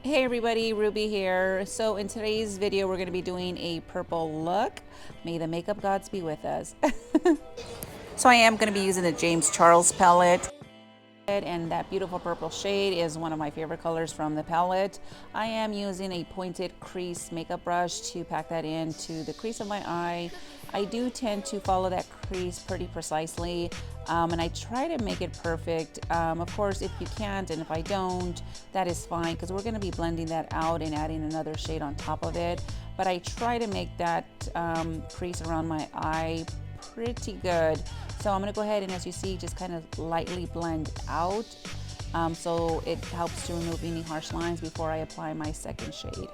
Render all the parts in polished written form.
Hey everybody, Ruby here. So in today's video, we're going to be doing a purple look. May the makeup gods be with us. So I am going to be using the James Charles palette. And that beautiful purple shade is one of my favorite colors from the palette. I am using a pointed crease makeup brush to pack that into the crease of my eye. I do tend to follow that crease pretty precisely, and I try to make it perfect. Of course, if you can't and if I don't, that is fine, because we're going to be blending that out and adding another shade on top of it. But I try to make that crease around my eye pretty good. So I'm going to go ahead and, as you see, just kind of lightly blend out, so it helps to remove any harsh lines before I apply my second shade.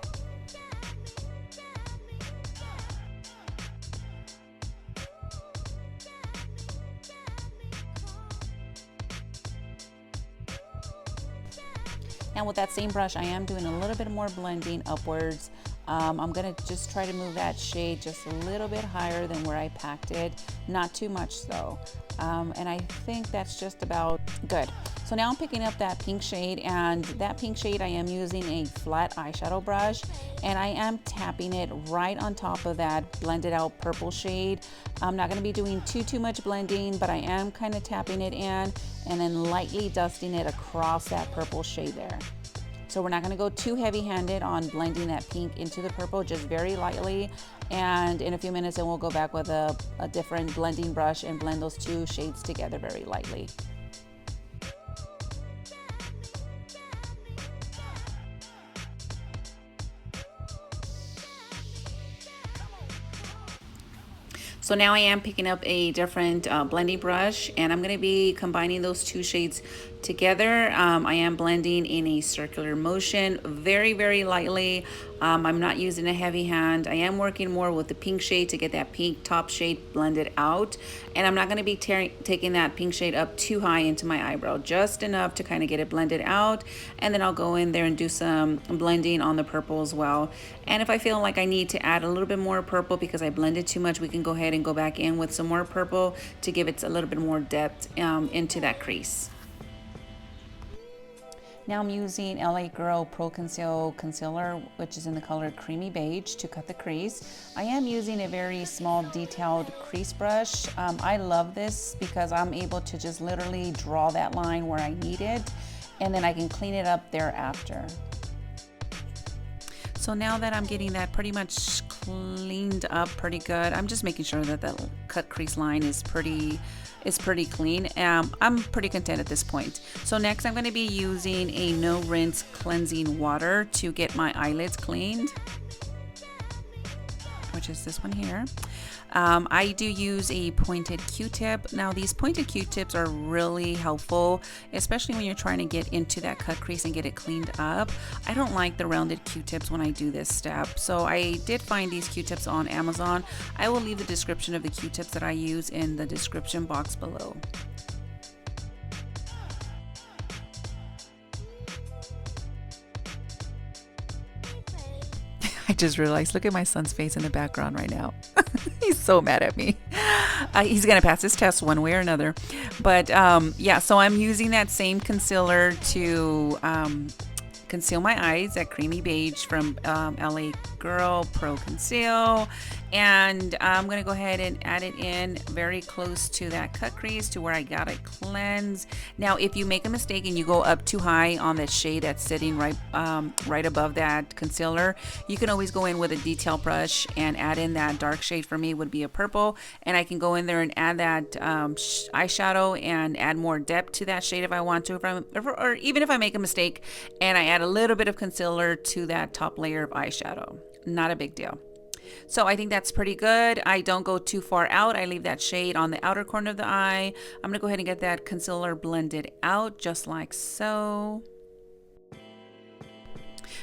Now with that same brush, I am doing a little bit more blending upwards. I'm gonna just try to move that shade just a little bit higher than where I packed it, not too much though. And I think that's just about good. So now I'm picking up that pink shade, and that pink shade I am using a flat eyeshadow brush, and I am tapping it right on top of that blended out purple shade. I'm not gonna be doing too much blending, but I am kind of tapping it in and then lightly dusting it across that purple shade there. So we're not going to go too heavy-handed on blending that pink into the purple, just very lightly. And in a few minutes, then we'll go back with a different blending brush and blend those two shades together very lightly. So now I am picking up a different blending brush, and I'm going to be combining those two shades together. I am blending in a circular motion, very lightly. I'm not using a heavy hand. I am working more with the pink shade to get that pink top shade blended out, and I'm not going to be taking that pink shade up too high into my eyebrow, just enough to kind of get it blended out, and then I'll go in there and do some blending on the purple as well. And if I feel like I need to add a little bit more purple because I blended too much, we can go ahead and go back in with some more purple to give it a little bit more depth into that crease. Now I'm using LA Girl Pro Conceal Concealer, which is in the color Creamy Beige, to cut the crease. I am using a very small detailed crease brush. I love this because I'm able to just literally draw that line where I need it, and then I can clean it up thereafter. So now that I'm getting that pretty much cleaned up pretty good, I'm just making sure that the cut crease line is pretty clean. I'm pretty content at this point. So next I'm going to be using a no rinse cleansing water to get my eyelids cleaned, which is this one here. I do use a pointed Q-tip. Now these pointed Q-tips are really helpful, especially when you're trying to get into that cut crease and get it cleaned up. I don't like the rounded Q-tips when I do this step, so I did find these Q-tips on Amazon. I will leave the description of the Q-tips that I use in the description box below. I just realized, look at my son's face in the background right now. He's so mad at me. He's going to pass this test one way or another. But yeah, so I'm using that same concealer to conceal my eyes, that Creamy Beige from LA Girl Pro Conceal. And I'm going to go ahead and add it in very close to that cut crease to where I got it cleansed. Now, if you make a mistake and you go up too high on that shade that's sitting right above that concealer, you can always go in with a detail brush and add in that dark shade. For me would be a purple, and I can go in there and add that eyeshadow and add more depth to that shade if I want to, or even if I make a mistake and I add a little bit of concealer to that top layer of eyeshadow. Not a big deal. So I think that's pretty good. I don't go too far out. I leave that shade on the outer corner of the eye. I'm going to go ahead and get that concealer blended out just like so.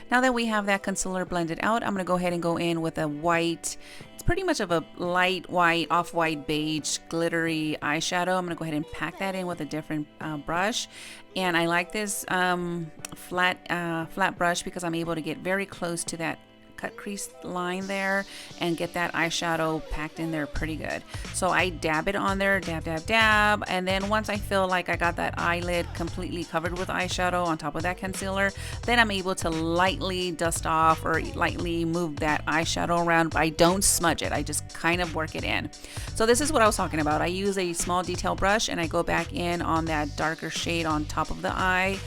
Now that we have that concealer blended out, I'm going to go ahead and go in with a white, it's pretty much of a light white, off-white beige glittery eyeshadow. I'm going to go ahead and pack that in with a different brush. And I like this flat brush because I'm able to get very close to that cut crease line there and get that eyeshadow packed in there pretty good. So I dab it on there, dab, dab, dab. And then once I feel like I got that eyelid completely covered with eyeshadow on top of that concealer, then I'm able to lightly dust off or lightly move that eyeshadow around. I don't smudge it. I just kind of work it in. So this is what I was talking about. I use a small detail brush and I go back in on that darker shade on top of the eye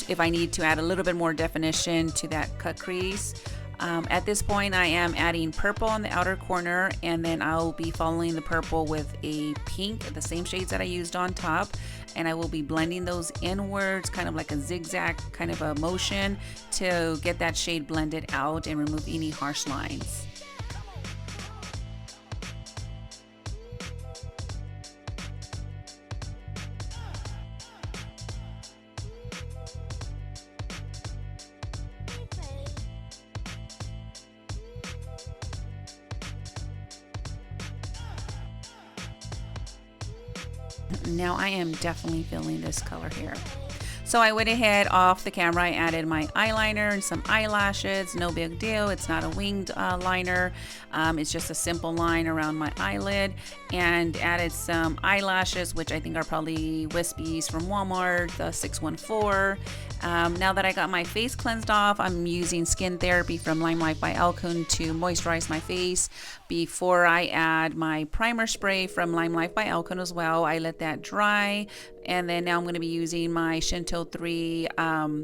if I need to add a little bit more definition to that cut crease. At this point I am adding purple on the outer corner, and then I'll be following the purple with a pink, the same shades that I used on top, and I will be blending those inwards, kind of like a zigzag kind of a motion to get that shade blended out and remove any harsh lines. Now I am definitely feeling this color here. So I went ahead off the camera, I added my eyeliner and some eyelashes. No big deal, it's not a winged liner. It's just a simple line around my eyelid, and added some eyelashes, which I think are probably Wispies from Walmart, the 614. Now that I got my face cleansed off, I'm using Skin Therapy from Limelife by Alcone to moisturize my face before I add my primer spray from Limelife by Alcone as well. I let that dry, and then now I'm going to be using my Shinto 3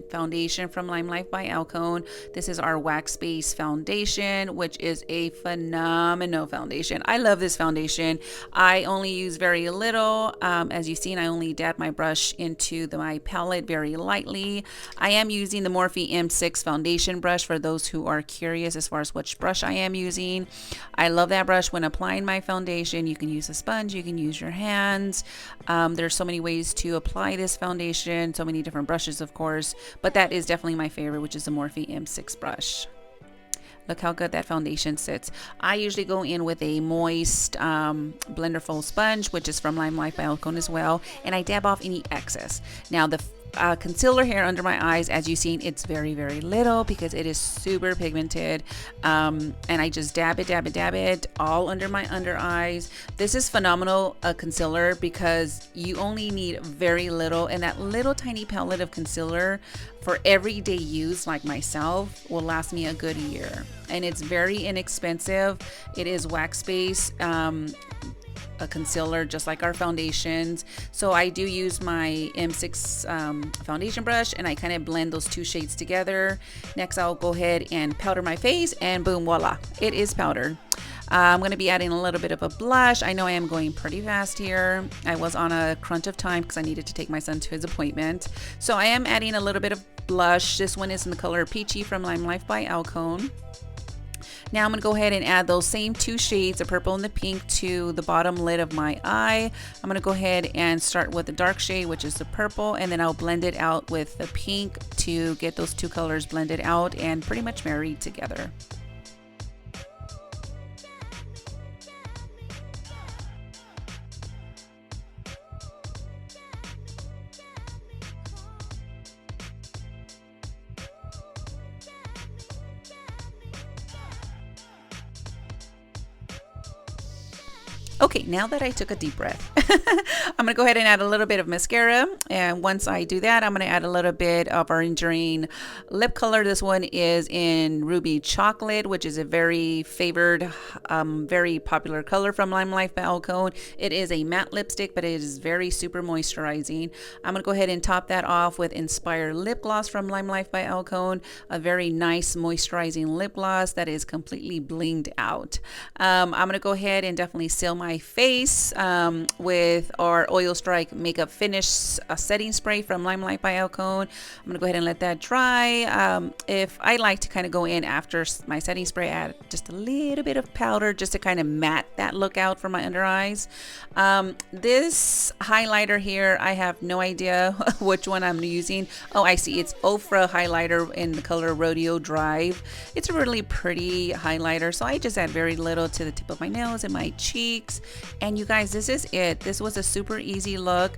foundation from Limelife by Alcone. This is our wax base foundation, which is a phenomenal foundation. I love this foundation. I only use very little. As you've seen, I only dab my brush into my palette very lightly. I am using the Morphe M6 foundation brush for those who are curious as far as which brush I am using. I love that brush when applying my foundation. You can use a sponge, you can use your hands. There's so many ways to apply this foundation, so many different brushes of course, but that is definitely my favorite, which is the Morphe M6 brush. Look how good that foundation sits. I usually go in with a moist Blenderfold sponge, which is from Limelife by Alcone as well, and I dab off any excess. Now the concealer here under my eyes, as you've seen, it's very little because it is super pigmented, and I just dab it all under my under eyes. This is phenomenal concealer because you only need very little, and that little tiny palette of concealer for everyday use like myself will last me a good year, and it's very inexpensive. It is wax base a concealer just like our foundations. So I do use my M6 foundation brush, and I kind of blend those two shades together. Next I'll go ahead and powder my face, and boom, voila, it is powdered. I'm going to be adding a little bit of a blush. I know I am going pretty fast here. I was on a crunch of time because I needed to take my son to his appointment. So I am adding a little bit of blush. This one is in the color Peachy from Limelife by Alcone. Now I'm going to go ahead and add those same two shades, the purple and the pink, to the bottom lid of my eye. I'm going to go ahead and start with the dark shade, which is the purple, and then I'll blend it out with the pink to get those two colors blended out and pretty much married together. Okay, now that I took a deep breath, I'm going to go ahead and add a little bit of mascara. And once I do that, I'm going to add a little bit of our enduring lip color. This one is in Ruby Chocolate, which is a very favored, very popular color from Limelife by Alcone. It is a matte lipstick, but it is very super moisturizing. I'm going to go ahead and top that off with Inspire Lip Gloss from Limelife by Alcone. A very nice moisturizing lip gloss that is completely blinged out. I'm going to go ahead and definitely seal my face with our Oil Strike Makeup Finish setting spray from Limelife by Alcone. I'm going to go ahead and let that dry. If I like to kind of go in after my setting spray, add just a little bit of powder just to kind of matte that look out for my under eyes. This highlighter here, I have no idea which one I'm using. Oh, I see. It's Ofra highlighter in the color Rodeo Drive. It's a really pretty highlighter, so I just add very little to the tip of my nose and my cheeks. And you guys, this is it. This was a super easy look.